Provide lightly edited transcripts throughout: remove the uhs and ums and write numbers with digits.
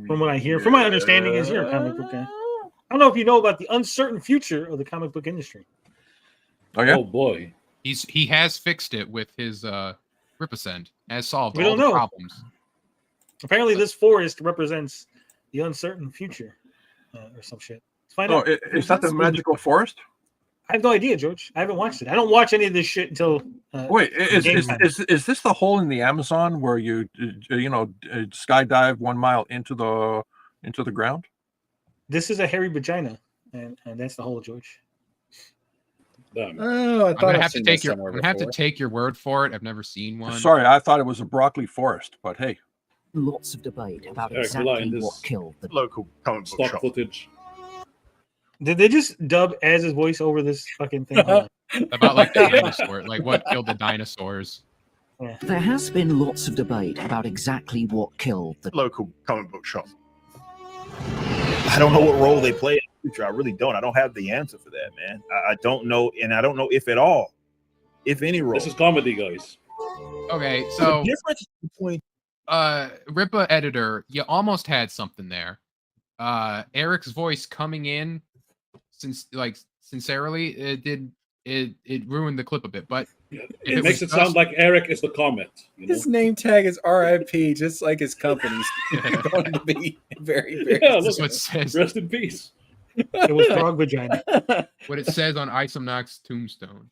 From what I hear, from my understanding, is you're a comic book guy. I don't know if you know about the uncertain future of the comic book industry. Oh yeah. Oh boy. He has fixed it with his Rippaverse, has solved We all don't the know. problems. Apparently, this forest represents the uncertain future, or some shit. Let's find out. Is that the magical forest? I have no idea, George. I haven't watched it. I don't watch any of this shit until. Wait, is this the hole in the Amazon where you skydive 1 mile into the ground? This is a hairy vagina, and that's the hole, George. Damn. Oh, I I'm thought gonna I've have to seen take this your somewhere I'm gonna have to before. take your word for it. I've never seen one. Sorry, I thought it was a broccoli forest, but hey. Lots of debate about Eric, exactly rely on this what killed the Local comic book Stock shop. footage. Did they just dub Az's voice over this fucking thing? Hold About like the dinosaur, like what killed the dinosaurs. on. There has been lots of debate about exactly what killed the Local comic book shop. I don't know what role they play in the future. I really don't. I don't have the answer for that, man. I don't know, and I don't know if at all, if any role. This is comedy, guys. Okay, so the difference between Rippa editor, you almost had something there. Eric's voice coming in, sincerely, it ruined the clip a bit, but It makes it sound like Eric is the comet. You know? His name tag is RIP, just like his company's going to be very, very. Yeah, That's look, what it says. rest in peace. It was frog vagina. What it says on Isomnock's tombstone.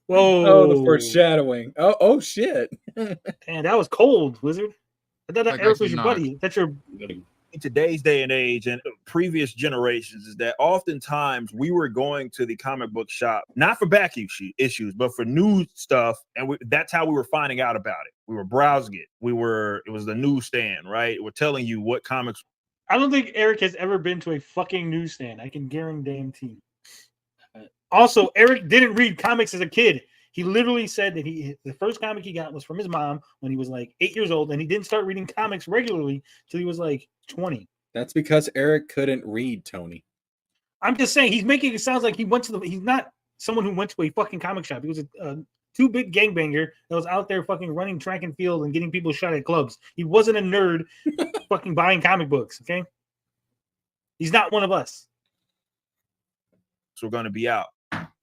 Whoa! Oh, the foreshadowing. Oh shit! Man, that was cold, Wizard. I thought that Like Eric I was your did buddy. That's your. in today's day and age and previous generations is that oftentimes we were going to the comic book shop not for back issues but for new stuff, and that's how we were finding out about it. We were browsing it. It was the newsstand, right? We're telling you what comics. I don't think Eric has ever been to a fucking newsstand. I can guarantee. Also, Eric didn't read comics as a kid. He literally said that the first comic he got was from his mom when he was like 8 years old, and he didn't start reading comics regularly till he was like 20. That's because Eric couldn't read, Tony. I'm just saying he's making it sound like he's not someone who went to a fucking comic shop. He was a two-bit gangbanger that was out there fucking running track and field and getting people shot at clubs. He wasn't a nerd fucking buying comic books, okay? He's not one of us. We're going to be out.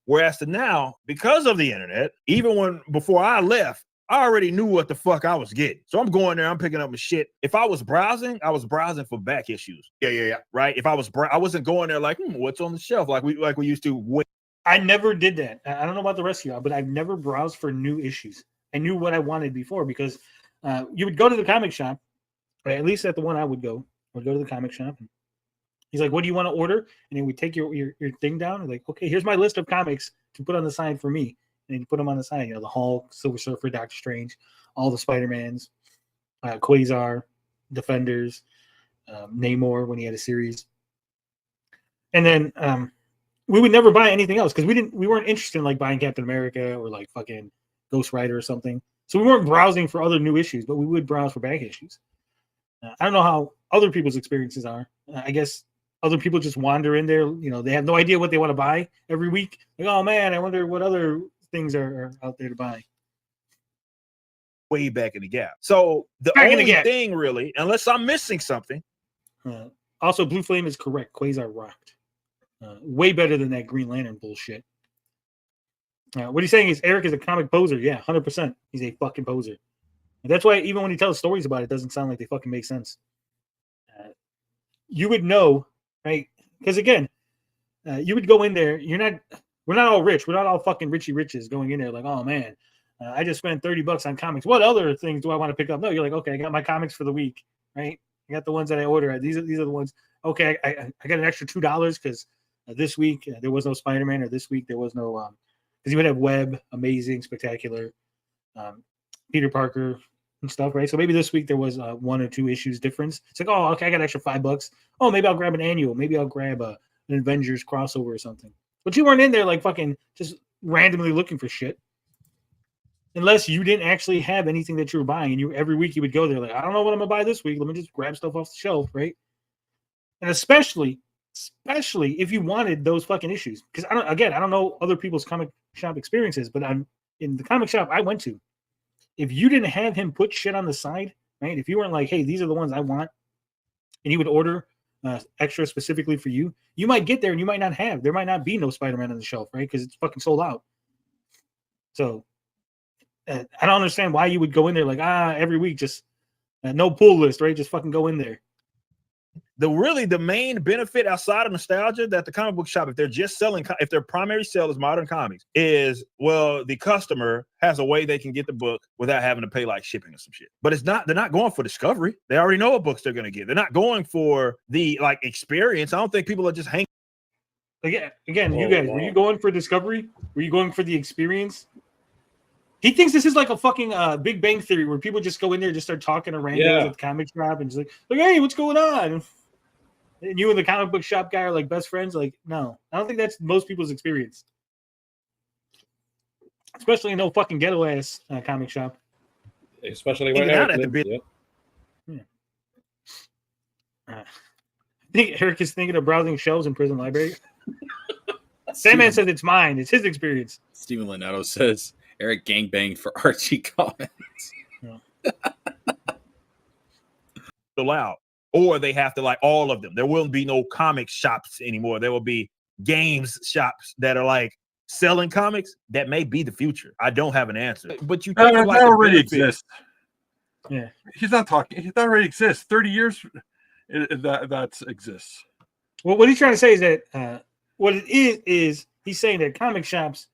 Whereas to now, because of the internet, even before I left, I already knew what the fuck I was getting. So I'm going there, I'm picking up my shit. If I was browsing for back issues. Yeah. Right? If I wasn't going there like, what's on the shelf? Like we used to wait. I never did that. I don't know about the rest of y'all, but I've never browsed for new issues. I knew what I wanted before because you would go to the comic shop, or at least at the one I would go to the comic shop. And he's like, what do you want to order? And then we take your thing down. And like, okay, here's my list of comics to put on the side for me. And you put them on the side, the Hulk, Silver Surfer, Doctor Strange, all the Spider-Mans, Quasar, Defenders, Namor when he had a series. And then we would never buy anything else because we weren't interested in like buying Captain America or like fucking Ghost Rider or something. So we weren't browsing for other new issues, but we would browse for back issues. I don't know how other people's experiences are. I guess other people just wander in there. They have no idea what they want to buy every week. Like, oh man, I wonder what other things are out there to buy. Way back in the gap. So the only thing really, unless I'm missing something. Also, Blue Flame is correct. Quasar rocked. Way better than that Green Lantern bullshit. What he's saying is Eric is a comic poser. Yeah, 100%. He's a fucking poser. And that's why even when he tells stories about it, it doesn't sound like they fucking make sense. You would know, right? Because again, you would go in there. We're not all rich. We're not all fucking Richie Riches going in there like, oh man, I just spent $30 on comics. What other things do I want to pick up? No, you're like, okay, I got my comics for the week, right? I got the ones that I order. These are the ones. Okay, I got an extra $2 because this week there was no Spider-Man, or this week there was no because you would have Web, Amazing, Spectacular, Peter Parker and stuff, right? So maybe this week there was 1 or 2 issues difference. It's like, oh, okay, I got an extra $5. Oh, maybe I'll grab an annual. Maybe I'll grab an Avengers crossover or something. But you weren't in there like fucking just randomly looking for shit. Unless you didn't actually have anything that you were buying. And every week you would go there like, I don't know what I'm going to buy this week. Let me just grab stuff off the shelf, right? And especially if you wanted those fucking issues. Because I don't know other people's comic shop experiences, but I'm in the comic shop I went to. If you didn't have him put shit on the side, right? If you weren't like, hey, these are the ones I want, and you would order extra specifically for you, you might get there and you might not have. There might not be no Spider-Man on the shelf, right? Because it's fucking sold out. So I don't understand why you would go in there like every week, just no pull list, right? Just fucking go in there. The main benefit outside of nostalgia that the comic book shop, if they're just selling, if their primary sale is modern comics, is, well, the customer has a way they can get the book without having to pay like shipping or some shit. But they're not going for discovery. They already know what books they're going to get. They're not going for the like experience. I don't think people are just hanging. Again, you guys, were you going for discovery? Were you going for the experience? He thinks this is like a fucking Big Bang Theory where people just go in there and just start talking to randos at the comic shop and just like, hey, what's going on? And you and the comic book shop guy are like best friends. Like, no, I don't think that's most people's experience. Especially in no fucking ghetto ass comic shop. Especially where Eric lives, I think Eric is thinking of browsing shelves in prison library. Sandman says it's mine. It's his experience. Steven Leonardo says Eric gangbanged for Archie comments. Allowed, or they have to like all of them. There will be no comic shops anymore. There will be games shops that are like selling comics. That may be the future. I don't have an answer, but you that already exists. Yeah, he's not talking. That already exists. 30 years that exists. Well, what he's trying to say is that what it is he's saying that comic shops,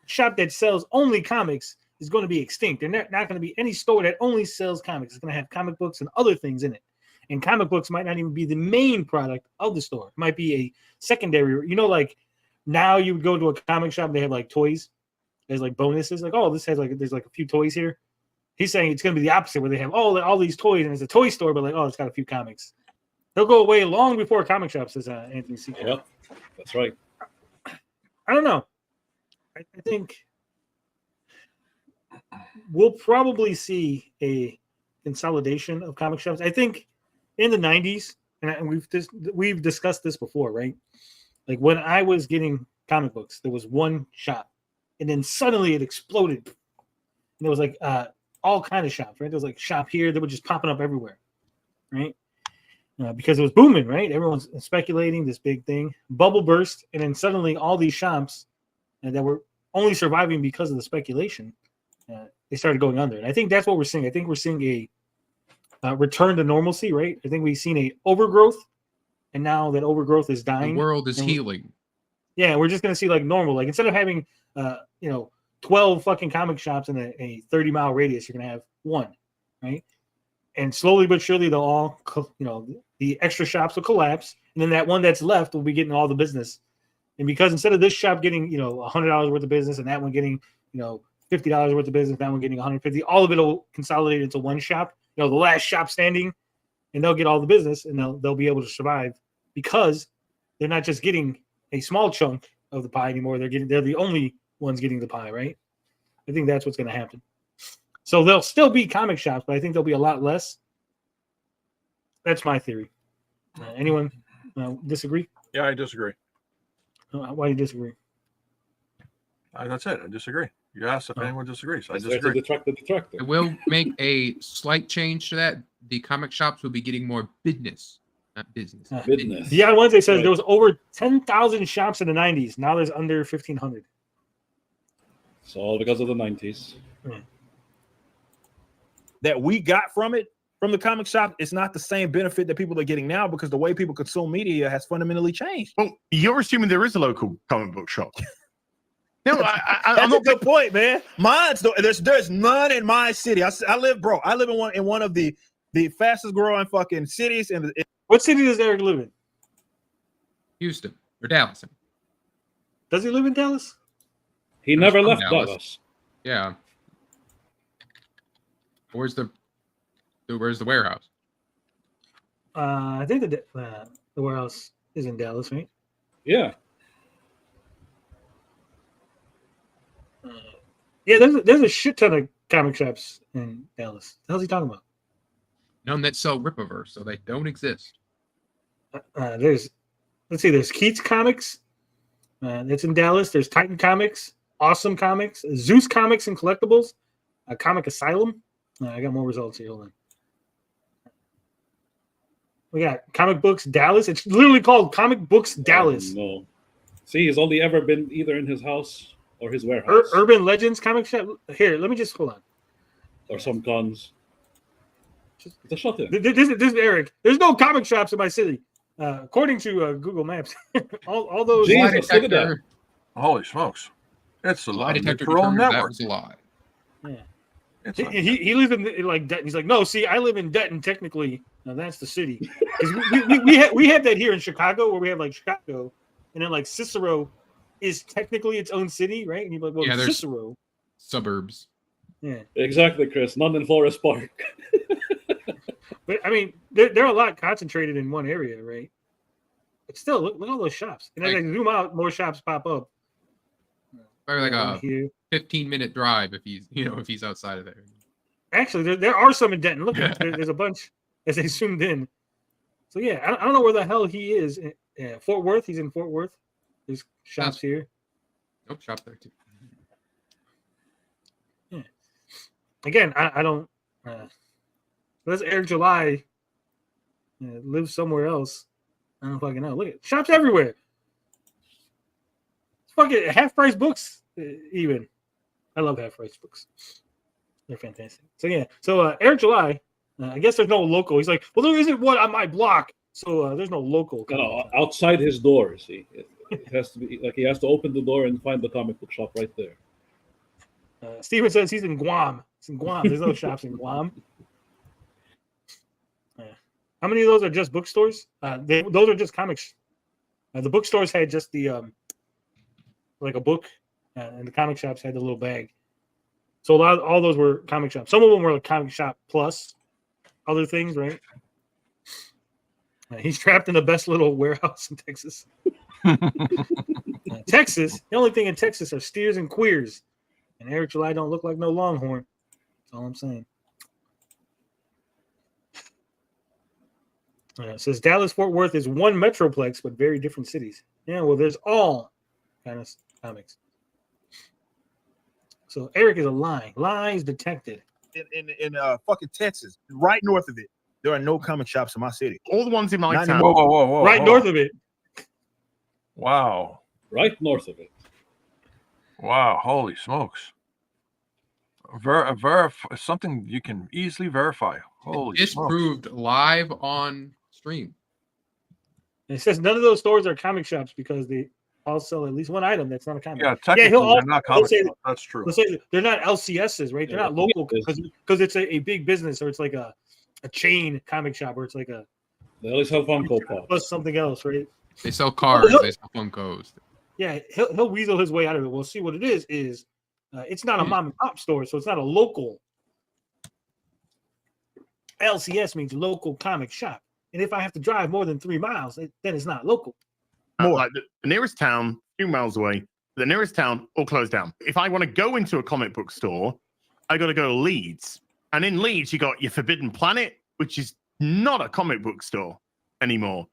shop that sells only comics, is going to be extinct. There's not going to be any store that only sells comics. It's going to have comic books and other things in it. And comic books might not even be the main product of the store. It might be a secondary. You know, like now you would go to a comic shop and they have like toys. There's like bonuses. Like, oh, this has like, there's like a few toys here. He's saying it's going to be the opposite where they have all these toys and it's a toy store, but like, oh, it's got a few comics. They'll go away long before comic shops, says Anthony C. Yep, that's right. I don't know. I think we'll probably see a consolidation of comic shops. I think in the 90s, and we've discussed this before, right? Like when I was getting comic books, there was one shop, and then suddenly it exploded. And there was like all kind of shops, right? There was like shop here that were just popping up everywhere, right? Because it was booming, right? Everyone's speculating this big thing. Bubble burst, and then suddenly all these shops that were only surviving because of the speculation, they started going under. And I think that's what we're seeing. I think we're seeing a return to normalcy, right? I think we've seen a overgrowth, and now that overgrowth is dying. The world is healing. Yeah, we're just going to see like normal. Like instead of having, 12 fucking comic shops in a 30-mile radius, you're going to have one, right? And slowly but surely, they'll all, the extra shops will collapse, and then that one that's left will be getting all the business. And because instead of this shop getting, $100 worth of business, and that one getting, $50 worth of business, that one getting $150, all of it will consolidate into one shop. The last shop standing, and they'll get all the business, and they'll be able to survive because they're not just getting a small chunk of the pie anymore. They're the only ones getting the pie, right? I think that's what's going to happen. So there'll still be comic shops, but I think there'll be a lot less. That's my theory. Anyone disagree? Yeah, I disagree. Why do you disagree? That's it. I disagree. You asked if anyone disagrees. I There's a disagree. detractor. It will make a slight change to that. The comic shops will be getting more business, not business. Business. Yeah, on Wednesday says Right. there was over 10,000 shops in the 90s. Now there's under 1,500. It's all because of the 90s. That we got from the comic shop, it's not the same benefit that people are getting now because the way people consume media has fundamentally changed. Well, you're assuming there is a local comic book shop. No, I'm That's a not. good point, man. Mine's there's none in my city. I live in one of the fastest growing fucking cities in the. What city does Eric live in? Houston or Dallas. Does he live in Dallas? He never from left Dallas. Dallas. Yeah. Where's the warehouse? I think the warehouse is in Dallas, right? Yeah. Yeah, there's a shit ton of comic shops in Dallas. What the hell's he talking about? None that sell Rippaverse, so they don't exist. There's Keats Comics. That's in Dallas. There's Titan Comics, Awesome Comics, Zeus Comics and Collectibles, Comic Asylum. I got more results here. Hold on. We got Comic Books Dallas. It's literally called Comic Books Dallas. No. See, he's only ever been either in his house or his warehouse. Urban Legends Comic Shop. Here, let me just hold on. Or some cons. It's a shut in. This is Eric. There's no comic shops in my city, according to Google Maps. all those. Jesus, Lie look at that. detector. Holy smokes! It's a Lie lot. detector Your own determined that network. was a lie. Yeah. It's a- He lives in like Denton. He's like, no, see, I live in Denton. Technically, now that's the city. 'Cause we have that here in Chicago, where we have like Chicago, and then like Cicero is technically its own city, right? And you're like, well, Yeah, there's- Cicero. Suburbs. Yeah, Exactly, Chris. None in Forest Park. but I mean, they're a lot concentrated in one area, right? But still, look at all those shops. And as I zoom out, more shops pop up. Probably like a Here. 15-minute drive if he's outside of there. Actually, there are some in Denton. Look, there's a bunch as they zoomed in. So yeah, I don't know where the hell he is. Fort Worth. He's in Fort Worth. There's shops here. Nope, shop there too. Yeah. Again, I don't. Unless Eric July lives somewhere else. I don't fucking know. Look at shops everywhere. Fucking half price books, even. I love half price books. They're fantastic. So yeah. So Eric July, I guess there's no local. He's like, well, there isn't one on my block, so there's no local. No, outside his door, see. It has to be like he has to open the door and find the comic book shop right there. Steven says he's in Guam. He's in Guam. There's no shops in Guam. How many of those are just bookstores? Those are just comics. The bookstores had just the like a book, and the comic shops had the little bag. So all those were comic shops. Some of them were like comic shop plus other things, right? He's trapped in the best little warehouse in Texas. Texas, the only thing in Texas are steers and queers. And Eric July don't look like no Longhorn. That's all I'm saying. It says Dallas Fort Worth is one metroplex, but very different cities. Yeah, well, there's all kind of comics. So Eric is a lie. Lies detected. In fucking Texas, right north of it, there are no comic shops in my city. All the ones in my Not town. anymore. Whoa! Right north of it. Wow! Right north of it. Wow! Holy smokes! Something you can easily verify. Holy smokes. Disproved live on stream. And it says none of those stores are comic shops because they all sell at least one item that's not a comic. Yeah, technically he'll they're not comic say- shops. That's true. Let's say they're not LCSs, right? They're Yeah, not local yeah, because it's a big business, or it's like a chain comic shop, or it's like a They always have Funko Pops. plus something else, right? They sell cars. They sell Funkos. Yeah, he'll weasel his way out of it. We'll see what it is. It's not a mom and pop store, so it's not a local. LCS means local comic shop, and if I have to drive more than 3 miles, then it's not local. Like the nearest town, 2 miles away, the nearest town all closed down. If I want to go into a comic book store, I got to go to Leeds. And in Leeds, you got your Forbidden Planet, which is not a comic book store anymore.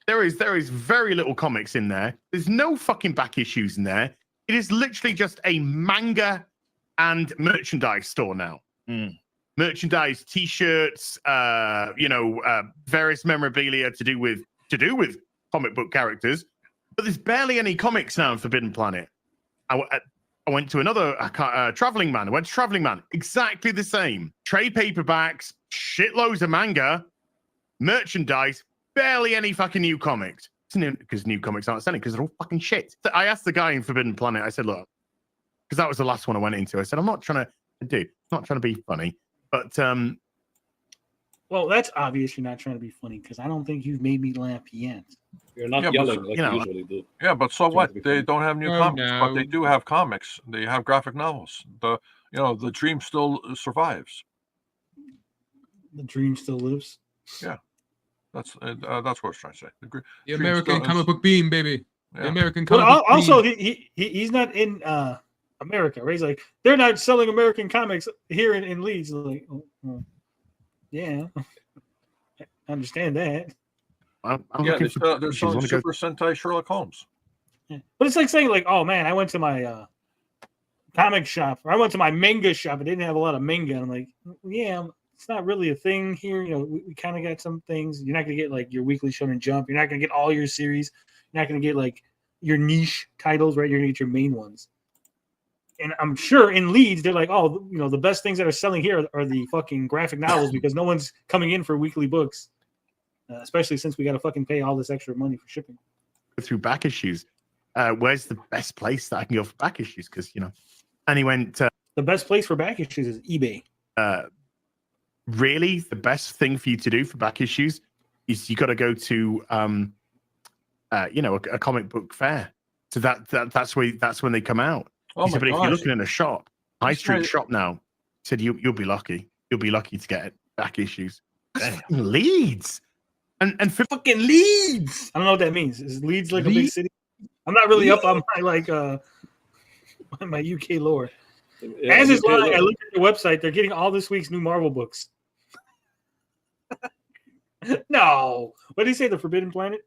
There is very little comics in there. There's no fucking back issues in there. It is literally just a manga and merchandise store now. Merchandise, T-shirts, various memorabilia to do with comic book characters. But there's barely any comics now in Forbidden Planet. I went to another Traveling Man. I went to Traveling Man. Exactly the same. Trade paperbacks, shitloads of manga, merchandise, barely any fucking new comics. Because new comics aren't selling because they're all fucking shit. So I asked the guy in Forbidden Planet, I said, look, because that was the last one I went into. I said, I'm not trying to be funny. But Well, that's obvious. You're not trying to be funny because I don't think you've made me laugh yet. You're not Yeah, but, yelling like you know, you usually do. Yeah, but so what? They don't have new Oh, comics, but they no. do have comics. They have graphic novels. The dream still survives. The dream still lives. That's what I was trying to say. The dream American still comic is- book beam, baby. The Yeah. American But comic book also, beam. he's not in America, right? He's like, they're not selling American comics here in Leeds. Like, yeah, I understand that. I'm Yeah, looking for they're issues. selling Wanna go- Super Sentai Sherlock Holmes. Yeah. But it's like saying, like, oh man, I went to my comic shop, or I went to my manga shop, and they didn't have a lot of manga. And I'm like, yeah, it's not really a thing here. You know, we kind of got some things. You're not gonna get like your weekly Shonen Jump. You're not gonna get all your series. You're not gonna get like your niche titles, right? You're gonna get your main ones. And I'm sure in Leeds, they're like, oh, you know, the best things that are selling here are the fucking graphic novels because no one's coming in for weekly books, especially since we got to fucking pay all this extra money for shipping. Through back issues. Where's the best place that I can go for back issues? Because, you know, and he went, The best place for back issues is eBay. really, the best thing for you to do for back issues is you got to go to, you know, a comic book fair. So that's when they come out. Oh He said, my but if you're gosh. looking in a shop, high He's street trying- shop now, he said you'll be lucky. You'll be lucky to get back issues. Damn. Leeds. And for Fucking Leeds. I don't know what that means. Is Leeds like a big Leeds? city? I'm not really up on my like my UK lore. Yeah, As is UK lying, I lore. looked at their website. They're getting all this week's new Marvel books. No. What did he say? The Forbidden Planet?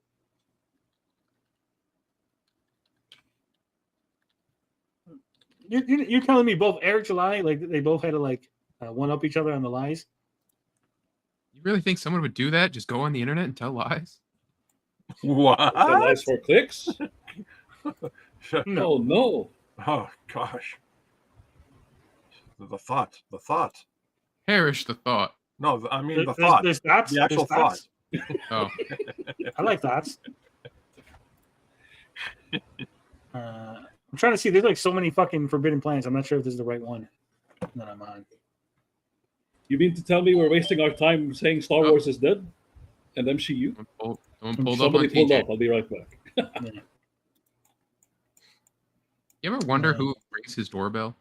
You're telling me both Eric July, like they both had to like one up each other on the lies? You really think someone would do that? Just go on the internet and tell lies? What? The lies for clicks? No. Oh no. Oh gosh. The thought. Perish the thought. No, I mean the There's- thought. There's thoughts. The actual There's thoughts. Oh, I like thoughts. I'm trying to see. There's like so many fucking Forbidden Planets. I'm not sure if this is the right one that I'm on. You mean to tell me we're wasting our time saying Star Wars is dead? And MCU? someone pulled up on Somebody pulled TJ. up. I'll be right back. You ever wonder who rings his doorbell?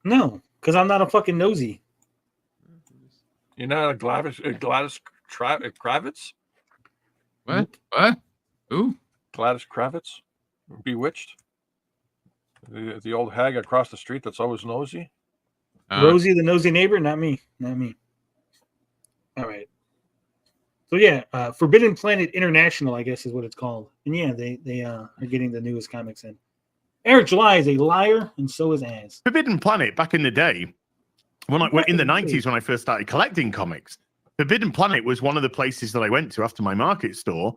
No, because I'm not a fucking nosy. You're not a Gladys Kravitz? What? What? Who? Gladys Kravitz? Bewitched? The old hag across the street that's always nosy? Rosie the nosy neighbor? Not me. Not me. All right. So yeah, Forbidden Planet International, I guess is what it's called. And yeah, they are getting the newest comics in. Eric July is a liar, and so is Az. Forbidden Planet back in the day, when in the 90s when I first started collecting comics, Forbidden Planet was one of the places that I went to after my market store,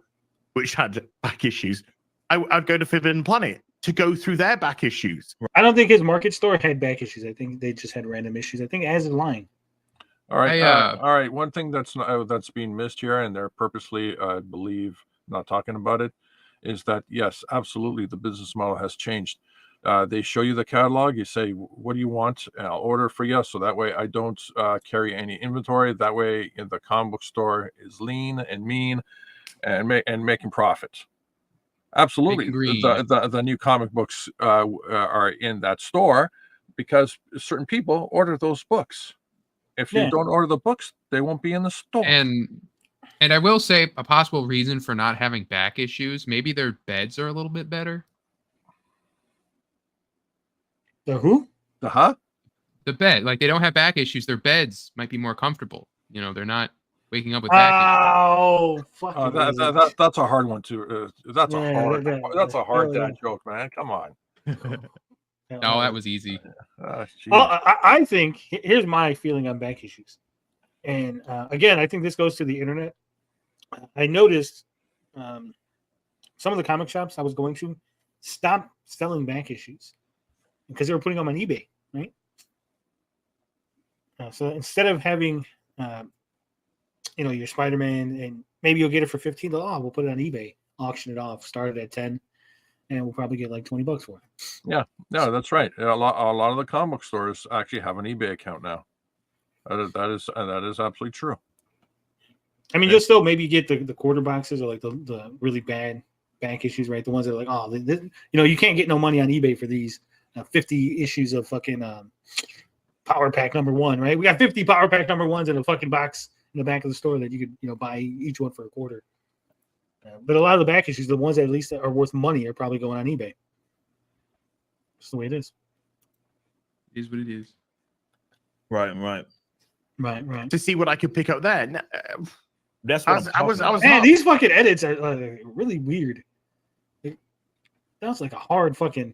which had back issues. I'd go to Forbidden Planet to go through their back issues. I don't think his market store had back issues. I think they just had random issues. I think Az is lying. All right. I, All right. One thing that's being missed here, and they're purposely, I believe, not talking about it, is that yes, absolutely, the business model has changed. They show you the catalog. You say, "What do you want?" And I'll order for you. So that way, I don't carry any inventory. That way, the comic book store is lean and mean, and making profit. Absolutely, Agreed. the new comic books are in that store because certain people order those books. If you Yeah. don't order the books, they won't be in the store. And I will say a possible reason for not having back issues, maybe their beds are a little bit better. The who? Huh? The bed, like they don't have back issues, their beds might be more comfortable. You know, they're not waking up with back Oh, fucking That's a hard one too. That's Yeah, a hard. That's a hard yeah. dad joke, man. Come on. issues. No, that was easy. Geez. I think here's my feeling on back issues, and again, I think this goes to the internet. I noticed some of the comic shops I was going to stopped selling back issues because they were putting them on eBay, right? So instead of having, your Spider-Man, and maybe you'll get it for $15. Oh, we'll put it on eBay, auction it off, start it at 10, and we'll probably get like $20 for it. No, that's right. A lot of the comic stores actually have an eBay account now. That is absolutely true. I mean, you'll still maybe get the quarter boxes or like the really bad back issues, right? The ones that are like, oh, you can't get no money on eBay for these 50 issues of fucking Power Pack #1, right? We got 50 Power Pack #1s in a fucking box in the back of the store that you could buy each one for a quarter. But a lot of the back issues, the ones that at least are worth money, are probably going on eBay. That's the way it is. It is what it is. Right. Right. To see what I could pick up there. That's what I was Man, not- these fucking edits are really weird. That was like a hard fucking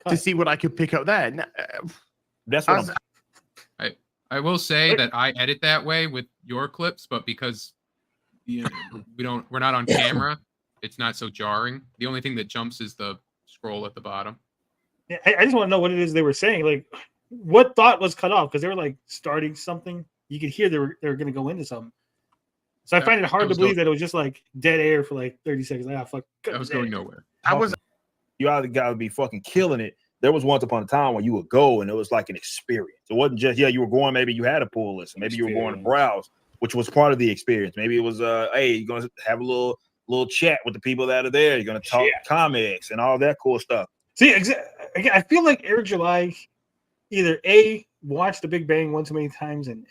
cut. to see what I could pick up there. That's I what was- I will say that I edit that way with your clips, but because we're not on camera, it's not so jarring. The only thing that jumps is the scroll at the bottom. Yeah, I just want to know what it is they were saying. Like, what thought was cut off? Because they were like starting something. You could hear they were going to go into something. So I find it hard to believe that it was just like dead air for like 30 seconds. Like, fuck. I was going nowhere. You either got to be fucking killing it. There was once upon a time when you would go and it was like an experience. It wasn't just, you were going, maybe you had a pull list, maybe you were going to browse, which was part of the experience. Maybe it was, hey, you're going to have a little chat with the people that are there. You're going to talk comics and all that cool stuff. See, again, I feel like Eric July either A, watched The Big Bang one too many times and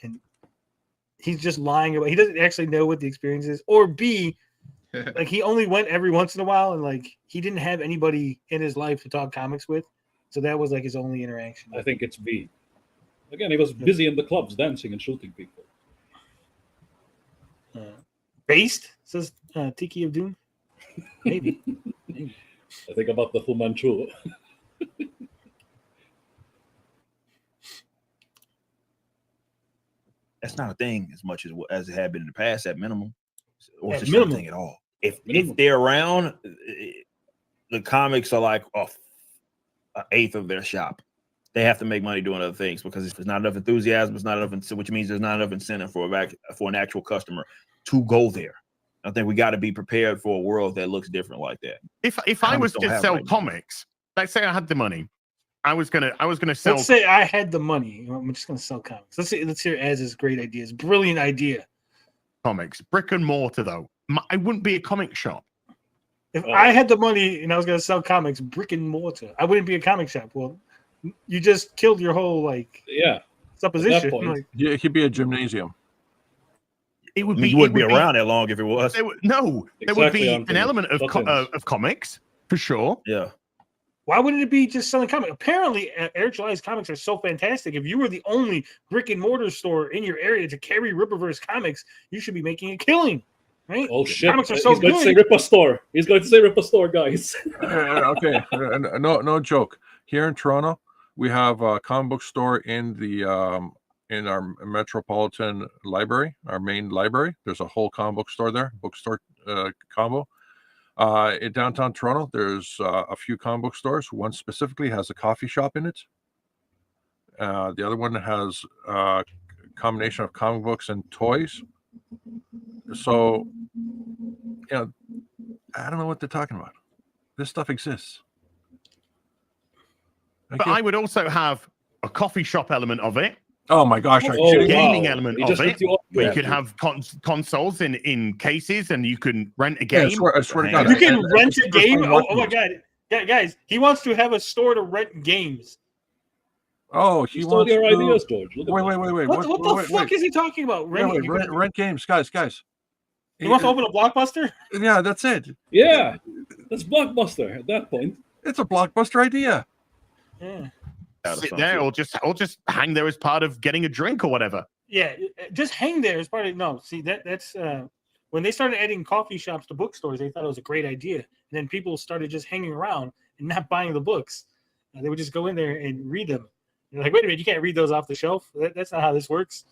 he's just lying about, he doesn't actually know what the experience is, or B, like he only went every once in a while and like he didn't have anybody in his life to talk comics with. So that was like his only interaction. I think it's B. Again, he was busy in the clubs dancing and shooting people. Based, says Tiki of Doom. Maybe. I think about the Fu Manchu. That's not a thing as much as it had been in the past at minimum. Or At it's minimum. not a thing at all. If they're around, the comics are like an eighth of their shop. They have to make money doing other things because if there's not enough enthusiasm, it's not enough, which means there's not enough incentive for an actual customer to go there. I think we got to be prepared for a world that looks different like that. If I was to sell comics, let's say I had the money, I was gonna sell. Let's say I had the money. I'm just gonna sell comics. Let's hear Az's great ideas. Brilliant idea. Comics, brick and mortar though. I wouldn't be a comic shop. If I had the money and I was gonna sell comics, brick and mortar, I wouldn't be a comic shop. Well, you just killed your whole supposition. Like, yeah, it could be a gymnasium. It would be. You wouldn't be around that long if it was. There would be an element of comics for sure. Yeah. Why wouldn't it be just selling comics? Apparently, Eric July's comics are so fantastic. If you were the only brick and mortar store in your area to carry Rippaverse comics, you should be making a killing, right? Oh shit! Comics are so He's going to say Rippa Store. He's going to say Rippa Store, guys. Okay, no joke. Here in Toronto, we have a comic book store in our metropolitan library, our main library. There's a whole comic book store there, bookstore combo. In downtown Toronto, there's a few comic book stores. One specifically has a coffee shop in it. The other one has a combination of comic books and toys. So, I don't know what they're talking about. This stuff exists. But I would also have a coffee shop element of it. Oh my gosh! Gaming element of it. Where you could have consoles in cases, and you can rent a game. I swear to God, you can rent a game. Oh my God, guys! He wants to have a store to rent games. Oh, he stole wants your to... ideas, George. Wait. What the fuck is he talking about? Rent games, guys. He wants to open a Blockbuster? Yeah, that's it. Yeah, that's Blockbuster at that point. It's a Blockbuster idea. Yeah. Sit there, or just hang there as part of getting a drink or whatever. Yeah, just hang there as part of that's when they started adding coffee shops to bookstores, they thought it was a great idea. And then people started just hanging around and not buying the books. They would just go in there and read them. And they're like, wait a minute, you can't read those off the shelf. That's not how this works.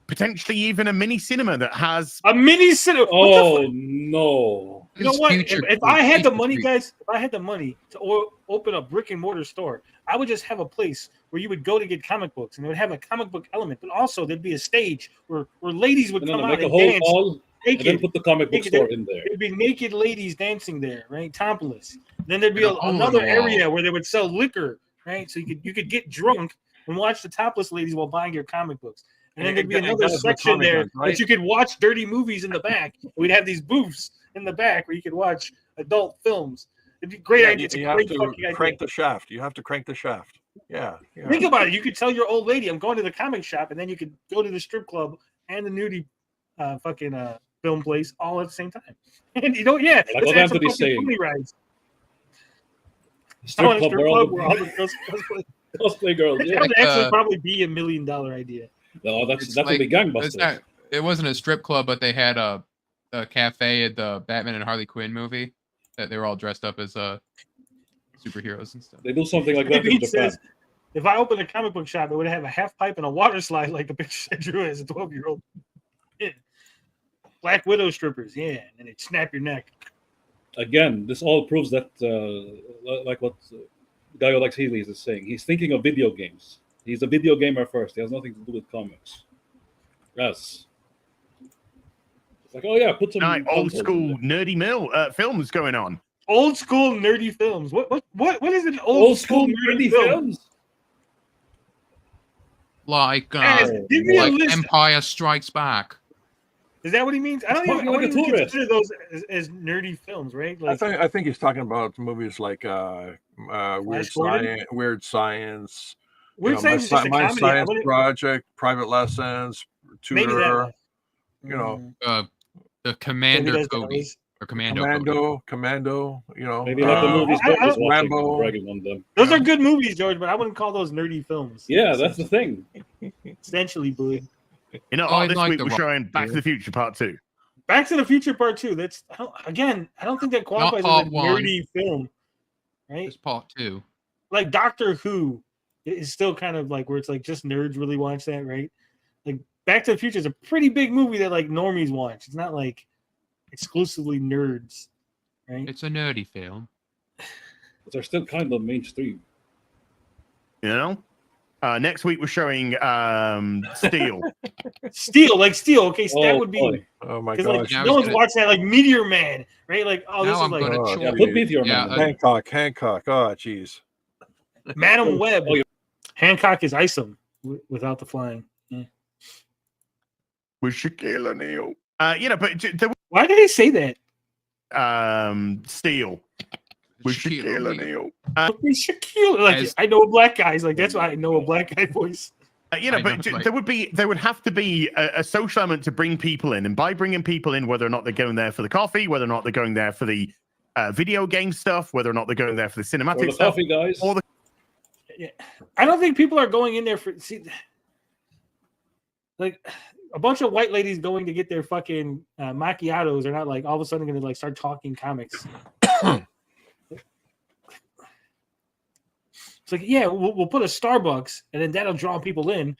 Potentially even a mini cinema that has a mini cinema. Oh no! You know what? If I had the money, guys, if I had the money to open a brick and mortar store, I would just have a place where you would go to get comic books, and it would have a comic book element, but also there'd be a stage where ladies would come out and dance. And then put the comic book store in there. There'd be naked ladies dancing there, right? Topless. Then there'd be another area where they would sell liquor, right? So you could get drunk and watch the topless ladies while buying your comic books. And then there'd be another section there that you could watch dirty movies in the back. We'd have these booths in the back where you could watch adult films. It'd be a great idea. It's a great fucking idea. Crank the shaft. You have to crank the shaft. Yeah. Think about it. You could tell your old lady, I'm going to the comic shop, and then you could go to the strip club and the nudie film place all at the same time. And like what Anthony's saying. Rides. Strip club where all the girls cosplay girls. That would actually probably be $1 million idea. No, that's definitely gangbusters. It wasn't a strip club, but they had a cafe at the Batman and Harley Quinn movie that they were all dressed up as superheroes and stuff. They do something like that in Japan. if I opened a comic book shop, it would have a half pipe and a water slide like the picture I drew as a 12-year-old. Yeah. Black Widow strippers, yeah, and they'd snap your neck. Again, this all proves that, like what the guy who likes Heelys is saying, he's thinking of video games. He's a video gamer first. He has nothing to do with comics. Yes. It's like, oh yeah, put some Old consoles in school there. nerdy films going on. Old school nerdy films. What is an old school nerdy film? films. Like, Guys, give me a like list. Empire Strikes Back. Is that what he means? I don't Talking even, I like a wouldn't even tourist. consider those as nerdy films, right? Like, I think he's talking about movies like Weird Gordon? Science, Weird Science is just a My comedy. Science I wouldn't- Project, Private Lessons, maybe Tutor, that. you know, Maybe The Commander that's Cody those. or Commando. Cody. Commando, you know, Maybe like the movies I- George I- is watching, Rambo. bragging on them. Those are good movies, George, but I wouldn't call those nerdy films. Yeah, that's the thing. Essentially, bud. You know, Oh, I this like week the we're Rock. showing Back to the Future Part 2. Back to the Future Part 2. That's I don't think that qualifies as a Part 1. nerdy film, right? It's Part 2. Like Doctor Who is still kind of like where it's like just nerds really watch that, right? Like Back to the Future is a pretty big movie that like normies watch. It's not like exclusively nerds, right? It's a nerdy film. But they're still kind of mainstream. You know? Next week we're showing Steel. Steel. Okay, so that would be boy. oh my because like gosh, Yeah, I no was one's gonna- watching that like Meteor Man, right? Like oh, this Now is I'm like gonna Oh, choose. Yeah, put Meteor Yeah, Man. Hancock. Oh, jeez. Madam Web. Oh, yeah. Hancock is Isom without the flying. Yeah. With Shaquille O'Neal. You know, but there Why did he say that? Steel. With Shaquille O'Neal. Shaquille, like As- I know a black guy's like that's why I know a black guy voice. You know, I but know, like- there would have to be a social element to bring people in, and by bringing people in, whether or not they're going there for the coffee, whether or not they're going there for the video game stuff, whether or not they're going there for the Or cinematic the stuff, coffee guys. or the Yeah. I don't think people are going in there for like a bunch of white ladies going to get their fucking macchiatos are not like all of a sudden going to like start talking comics. It's like, yeah, we'll put a Starbucks and then that'll draw people in.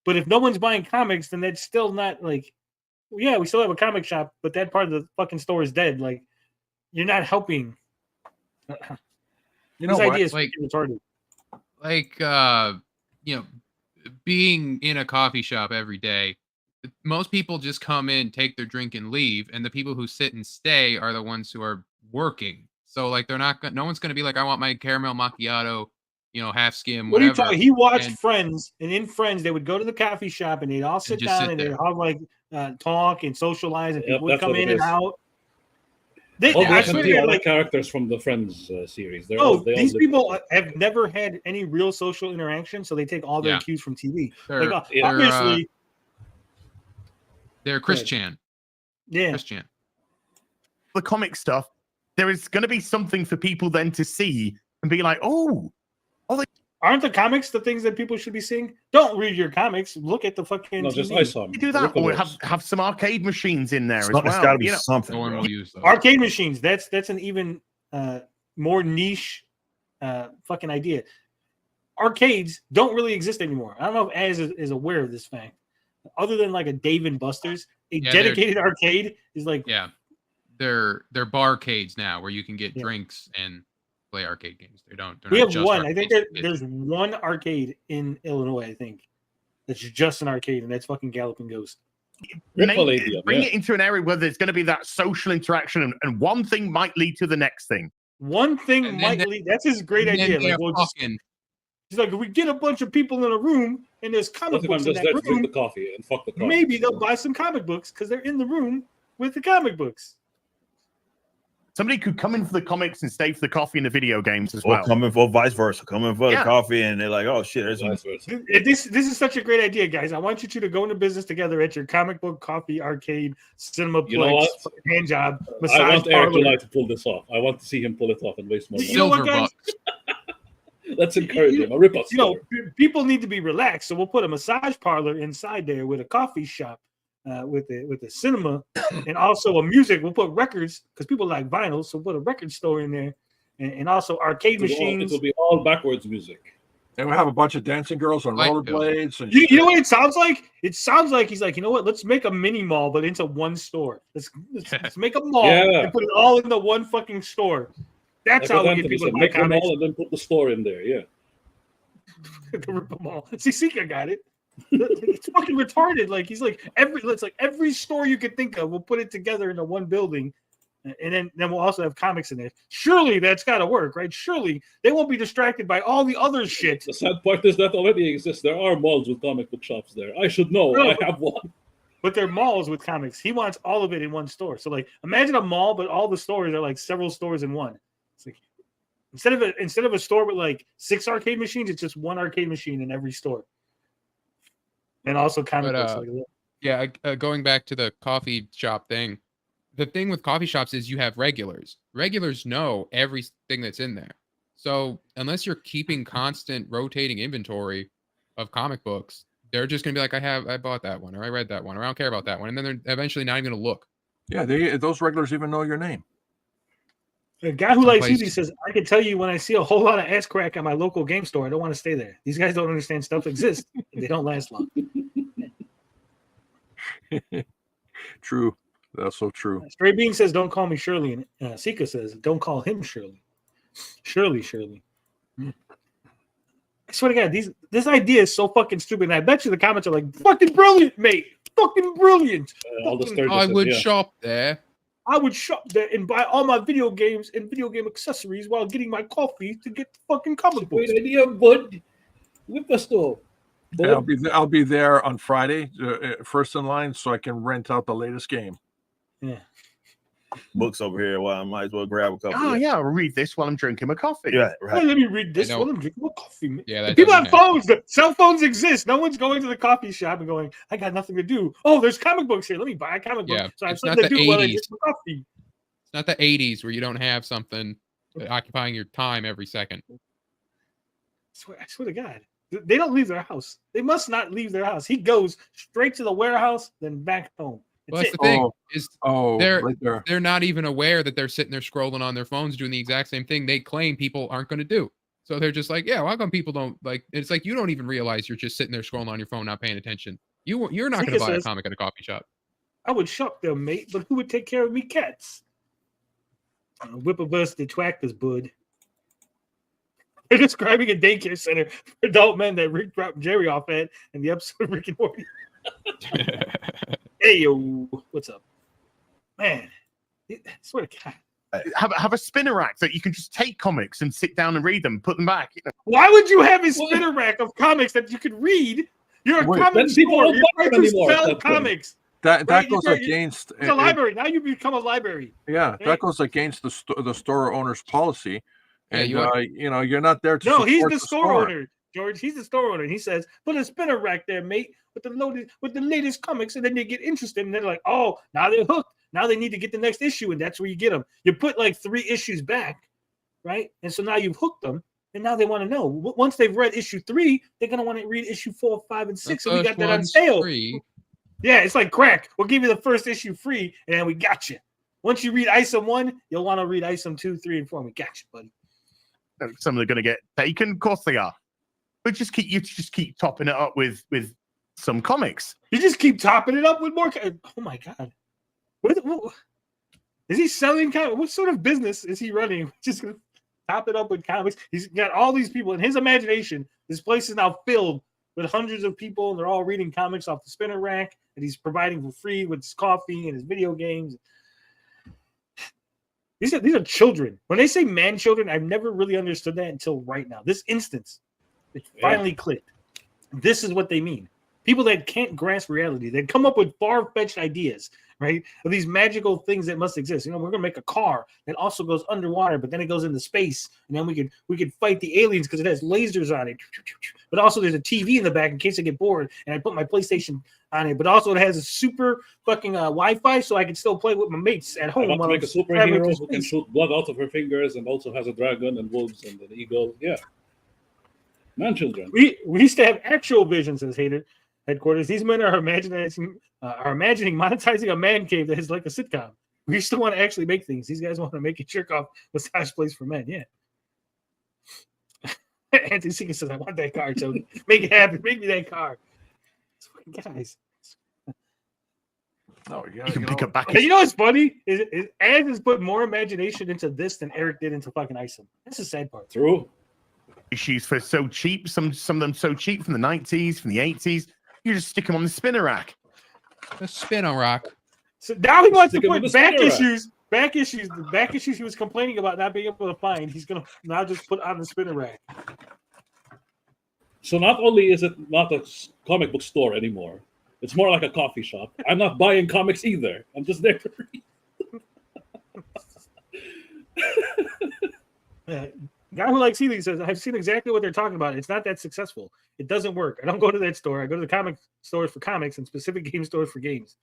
But if no one's buying comics, then that's still not like, yeah, we still have a comic shop, but that part of the fucking store is dead. Like, you're not helping. You know This what? idea is Like- fucking retarded. Like, you know, being in a coffee shop every day, most people just come in, take their drink, and leave. And the people who sit and stay are the ones who are working. So, like, they're not. No one's going to be like, I want my caramel macchiato, you know, half skim, What are you whatever. talking? He watched And- Friends, and in Friends, they would go to the coffee shop and they'd all sit just down sit and they'd there. have like talk and socialize, and Yep, people would that's come what it in and is. out. They, All I the swear to God, other like, characters from the Friends series. They're oh, they these live- people have never had any real social interaction, so they take all their Yeah. cues from TV. They're, Like, they're, obviously, they're Chris Chan. yeah. Chris Chan. the comic stuff, there is going to be something for people then to see and be like, oh, Aren't the comics the things that people should be seeing? Don't read your comics. Look at the fucking No, just TV. ISOM. you do that, or Rippaverse. have some arcade machines in there as It's well. got to be you know? something. No one bro. will use those. Arcade machines. That's an even more niche fucking idea. Arcades don't really exist anymore. I don't know if Az is aware of this fact. Other than like a Dave and Buster's, a Yeah, they're- dedicated arcade is like Yeah, they're barcades now where you can get Yeah. drinks and play arcade games. They're we not have just one. I think arcades for kids. there's one arcade in Illinois. I think that's just an arcade, and that's fucking Galloping Ghost. Rippaverse, Bring yeah. it into an area where there's going to be that social interaction, and one thing might lead to the next thing. One thing And then might they- lead. That's his great And then idea. they're Like, we'll just, fucking- he's like, if we get a bunch of people in a room and there's What comic if I'm books in just that there to drink room, the coffee and fuck the coffee? maybe they'll buy some comic books because they're in the room with the comic books. Somebody could come in for the comics and stay for the coffee and the video games as Or well. coming for vice versa, coming for Yeah. the coffee, and they're like, "Oh shit, there's Vice versa. This is such a great idea, guys. I want you two to go into business together at your comic book, coffee, arcade, cinema, You know what? hand job, I massage want Eric parlor. July to pull this off. I want to see him pull it off and waste more You know money. what, Silver guys? bucks. Let's encourage him. A rip us. You know, people need to be relaxed, so we'll put a massage parlor inside there with a coffee shop, with the cinema, and also a music. We'll put records because people like vinyl, so we'll put a record store in there, and also arcade it will machines. be all backwards music. And we have a bunch of dancing girls on Light rollerblades. And You know what it sounds like? It sounds like he's like, you know what? Let's make a mini mall, but into one store. Let's make a mall Yeah. and put it all into one fucking store. That's Like how what we get Anthony people said, to buy make them comics. all and then put the store in there. Yeah. The Ripper Mall. See, Sika got it. It's fucking retarded. Like he's like every store you could think of, we'll put it together into one building, and then we'll also have comics in there. Surely that's got to work, right? Surely they won't be distracted by all the other shit. The sad part is that already exists. There are malls with comic book shops there. I should know. No, I have one. But they're malls with comics. He wants all of it in one store. So like, imagine a mall, but all the stores are like several stores in one. It's like instead of a store with like 6 arcade machines, it's just one arcade machine in every store. And also comic books. Yeah, going back to the coffee shop thing, the thing with coffee shops is you have regulars. Regulars know everything that's in there. So unless you're keeping constant rotating inventory of comic books, they're just gonna be like, I bought that one, or I read that one, or I don't care about that one, and then they're eventually not even gonna look. yeah, those regulars even know your name. A guy who likes Someplace- Easy says, I can tell you when I see a whole lot of ass crack at my local game store, I don't want to stay there. These guys don't understand stuff exists. They don't last long. True. That's so true. Stray Bean says, don't call me Shirley. And Sika says, don't call him Shirley. Shirley. I swear to God, this idea is so fucking stupid. And I bet you the comments are like, fucking brilliant, mate. Fucking brilliant. All the Fucking- I Sturgises, would yeah. shop there. I would shop there and buy all my video games and video game accessories while getting my coffee to get the fucking comic books. Great idea, bud. Whip the store. Yeah, I'll be there on Friday, first in line, so I can rent out the latest game. Yeah. Books over here. Well, I might as well grab a couple. Oh yeah, I'll read this while I'm drinking my coffee. Yeah, Hey, right. let me read this I know. while I'm drinking my coffee. Man. Yeah, that People have doesn't happen. phones. Cell phones exist. No one's going to the coffee shop and going, I got nothing to do. Oh, there's comic books here. Let me buy a comic book. Yeah, So I have it's not something to the do while I 80s. drink my coffee. It's not the 80s where you don't have something occupying your time every second. I swear to God. They don't leave their house. They must not leave their house. He goes straight to the warehouse, then back home. Well, that's That's the it. thing Oh. is Oh, They're- right there. they're not even aware that they're sitting there scrolling on their phones doing the exact same thing they claim people aren't going to do. So they're just like, yeah, well, how come people don't like? It's like you don't even realize you're just sitting there scrolling on your phone, not paying attention. You're not going Sika to buy a says- comic at a coffee shop. I would shop them, mate, but who would take care of me cats? Rippaverse detractors, bud. They're describing a daycare center for adult men that Rick dropped Jerry off at in the episode of Rick and Morty. Hey, yo, what's up? Man, I swear to God. Have a spinner rack that you can just take comics and sit down and read them, put them back. You know, Why would you have a What? spinner rack of comics that you could read? You're a Wait, comic then people store. don't You're buy trying them to anymore at sell that point. comics. That Right, goes you're- against It's a library. Now you become a library. yeah, Right? that goes against the store owner's policy. Yeah, And you you're not there to No, he's support the store owner, George. He's the store owner. He says, put a spinner rack there, mate, with the latest comics, and then they get interested, and they're like, oh, now they're hooked. Now they need to get the next issue, and that's where you get them. You put like 3 issues back, right? And so now you've hooked them, and now they want to know. Once they've read issue 3, they're gonna want to read issue 4, 5, and 6. And we got that on sale. Free. Yeah, it's like crack. We'll give you the first issue free, and then we got you. Once you read Isom 1, you'll want to read Isom 2, 3, and 4. And we got you, buddy. some are going to get taken. Of course they are. But just keep topping it up with some comics. You just keep topping it up with more. Oh my God. What is he selling? What sort of business is he running? Just gonna top it up with comics. He's got all these people in his imagination. This place is now filled with hundreds of people, and they're all reading comics off the spinner rack that he's providing for free with his coffee and his video games. These are children. When they say man children, I've never really understood that until right now. This instance, it finally clicked. This is what they mean. People that can't grasp reality. They come up with far-fetched ideas, right? Of these magical things that must exist. You know, we're gonna make a car that also goes underwater, but then it goes into space, and then we could fight the aliens because it has lasers on it. But also there's a TV in the back in case I get bored, and I put my PlayStation on it. But also it has a super fucking Wi-Fi, so I can still play with my mates at I home. want to while make a I'm traveling superhero through who can space. shoot blood out of her fingers and also has a dragon and wolves and an eagle. Yeah. Man children. We used to have actual vision, says Hater Headquarters. These men are imagining monetizing a man cave that is like a sitcom. We used to want to actually make things. These guys want to make a jerk off massage place for men. Yeah. Anthony Seeker says, "I want that car, so make it happen. Make me that car." Guys, No, yeah, You can pick know, up back. and you know what's funny? Is Ed has put more imagination into this than Eric did into fucking Isom. That's the sad part. True. Issues for so cheap. Some of them so cheap from the 90s, from the 80s. You just stick them on the spinner rack. A spinner rock. So now he wants to Stick him in put the back spinner rack. issues. The back issues he was complaining about not being able to find. He's gonna now just put on the spinner rack. So not only is it not a comic book store anymore, it's more like a coffee shop. I'm not buying comics either. I'm just there to read. Guy who likes Healy says, "I've seen exactly what they're talking about. It's not that successful. It doesn't work. I don't go to that store. I go to the comic stores for comics and specific game stores for games.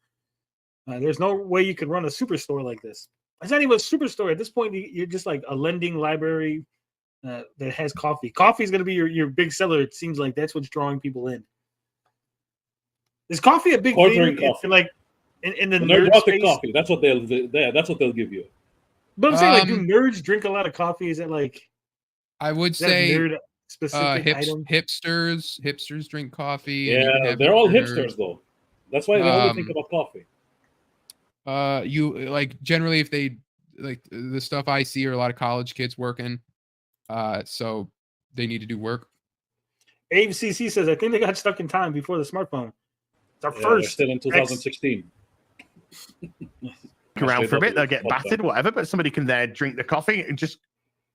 There's no way you can run a superstore like this. It's not even a superstore. At this point, you're just like a lending library that has coffee. Coffee is going to be your big seller. It seems like that's what's drawing people in. Is coffee a big Ordering thing? coffee. Like in the When they're nerd dropping space? coffee, that's what they'll give you. But I'm saying, like, do Um, nerds drink a lot of coffee? Is that like I would is that say nerd specific item? hipsters drink coffee. and you can Yeah, have they're all nerds. hipsters though. That's why they only think Um, about coffee. You like generally if they like the stuff I see are a lot of college kids working, so they need to do work. Abe CC says, I think they got stuck in time before the smartphone. It's our Yeah, they're first. still in 2016. Around for a bit, they'll get Fuck battered, whatever. But somebody can there drink the coffee and just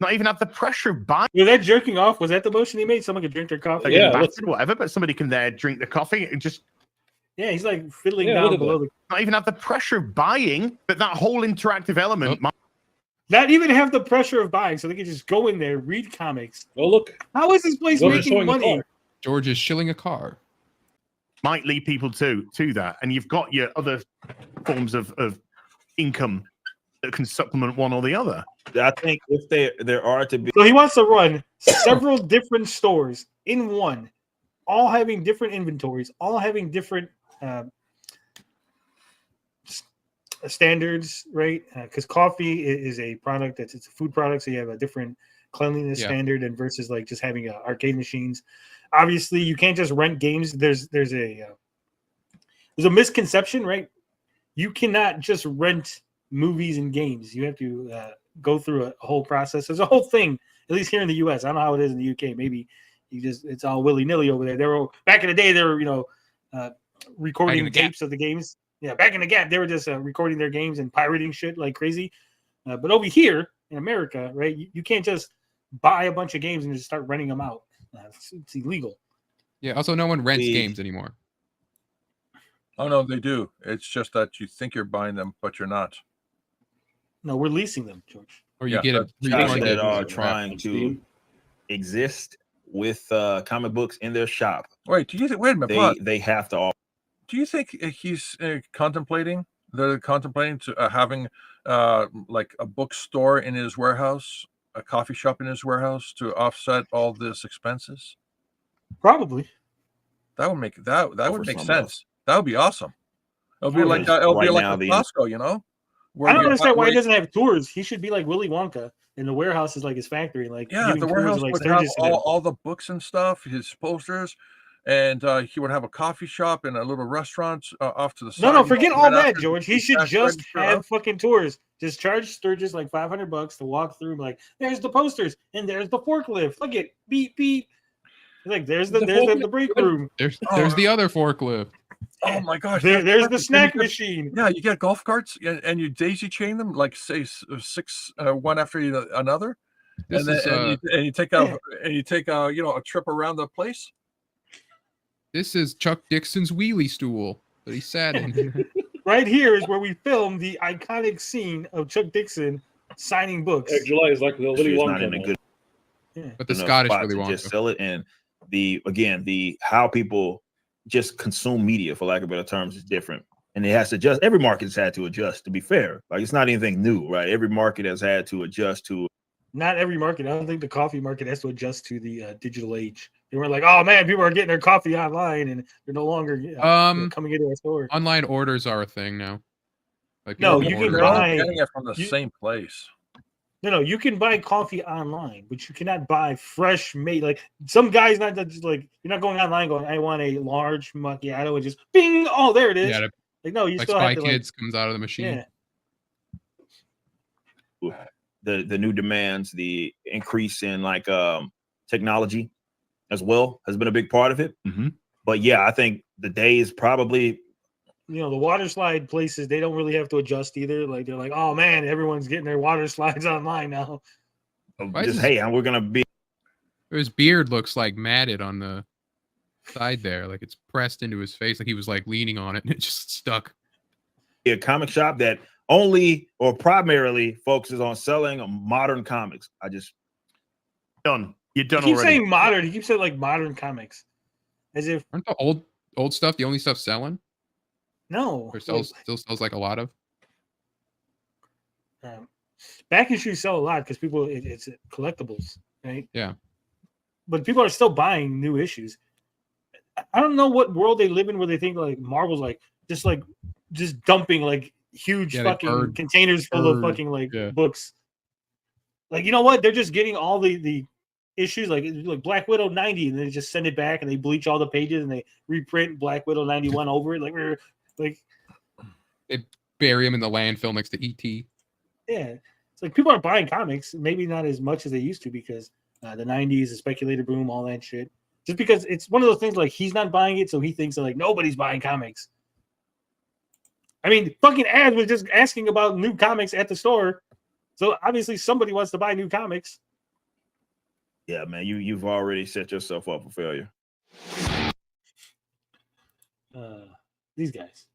not even have the pressure of buying. Was that jerking off? Was that the motion he made? Someone could drink their coffee? They're Yeah, getting look. battered, whatever. But somebody can there drink the coffee and just Yeah, he's like fiddling Yeah, down look at below the. not even have the pressure of buying. But that whole interactive element Oh. Not even have the pressure of buying, so they can just go in there, read comics. Oh look, How is this place well, they're making showing the money? car. George is shilling a car. might lead people to that. And you've got your other forms of income that can supplement one or the other. I think if there are to be So he wants to run several different stores in one, all having different inventories, all having different standards, right? Because coffee is a product it's a food product, so you have a different cleanliness Yeah. standard and versus like just having arcade machines. Obviously, you can't just rent games. There's a misconception, right? You cannot just rent movies and games. You have to go through a whole process. There's a whole thing, at least here in the U.S. I don't know how it is in the UK. Maybe it's all willy nilly over there. They were back in the day. They were recording the gap. tapes of the games. Yeah, back in the gap, they were just recording their games and pirating shit like crazy. But over here in America, right, you can't just buy a bunch of games and just start renting them out. It's illegal. Yeah. Also, no one rents The- games anymore. Oh no, they do. It's just that you think you're buying them, but you're not. No, we're leasing them, George. Or you Yeah, get a that's- guys pre-order that game. are on trying to Steam. exist with comic books in their shop. Wait, do you think? Wait a minute, Bud. They have to offer. Do you think he's contemplating? They're contemplating to having like a bookstore in his warehouse, a coffee shop in his warehouse to offset all this expenses? Probably. That would make that Offer would make something else. sense. That would be awesome. It'll be Oh, like yeah. it'll be Right like now, a the- Costco, you know. Where I don't you- understand why where he doesn't have tours. He should be like Willy Wonka, and the warehouse is like his factory. Like Yeah, giving the tours warehouse of, like would have Sturgis and them. all the books and stuff, his posters, and he would have a coffee shop and a little restaurant off to the side. No, you know, forget right all that, after George. the He should cash just register, have fucking tours. Just charge Sturgis like $500 to walk through. Like, there's the posters and there's the forklift. Look at beep beep. Like, there's the forklift? break room. There's Oh. the other forklift. Oh my gosh! There's the perfect. snack And you get- machine. Yeah, you get golf carts and you daisy chain them like say six one after another, This and then is and you take a a trip around the place. this is Chuck Dixon's wheelie stool that he sat in. Right here is where we filmed the iconic scene of Chuck Dixon signing books. Egg July is like the Willy It's not Wonka. in a now. good But the enough Scottish spot really to want just to. sell it. And the how people just consume media, for lack of better terms, is different. And it has to adjust. Every market's had to adjust, to be fair. Like, it's not anything new, right? Every market has had to adjust to. Not every market. I don't think the coffee market has to adjust to the digital age. They were like, oh man, people are getting their coffee online and they're no longer coming into our store. Online orders are a thing now. Like No, people you order can They're all buy- getting it from the you- same place. No, you can buy coffee online, but you cannot buy fresh made. Like some guys, not just like you're not going online going, I want a large macchiato and just bing, oh there it is. Yeah, Like no, you like still Spy have to Kids comes out of the machine. yeah. The new demands, the increase in like technology as well has been a big part of it. Mhm. But yeah, I think the day is probably You know, the water slide places, they don't really have to adjust either. Like they're like, oh man, everyone's getting their water slides online now. Why is just this- hey, we're gonna be His beard looks like matted on the side there, like it's pressed into his face, like he was like leaning on it and it just stuck. a comic shop that only or primarily focuses on selling modern comics. I just Done. You're He done keeps already. saying modern. He keeps saying like modern comics, as if Aren't the old stuff the only stuff selling? no. Or still sells like a lot of? Back issues sell a lot because people it's collectibles, right? Yeah. But people are still buying new issues. I don't know what world they live in where they think like Marvel's like just dumping like huge Yeah, they fucking bird- containers full of bird, fucking like yeah. books. Like you know what? They're just getting all the issues like Black Widow 90 and they just send it back and they bleach all the pages and they reprint Black Widow 91 over it. Like Bury him in the landfill next to ET. yeah, it's like people are buying comics, maybe not as much as they used to because the 90s, the speculator boom, all that shit. Just because it's one of those things like he's not buying it, so he thinks that like nobody's buying comics. I mean, fucking ads was just asking about new comics at the store. So obviously somebody wants to buy new comics. yeah, man, you've already set yourself up for failure. These guys.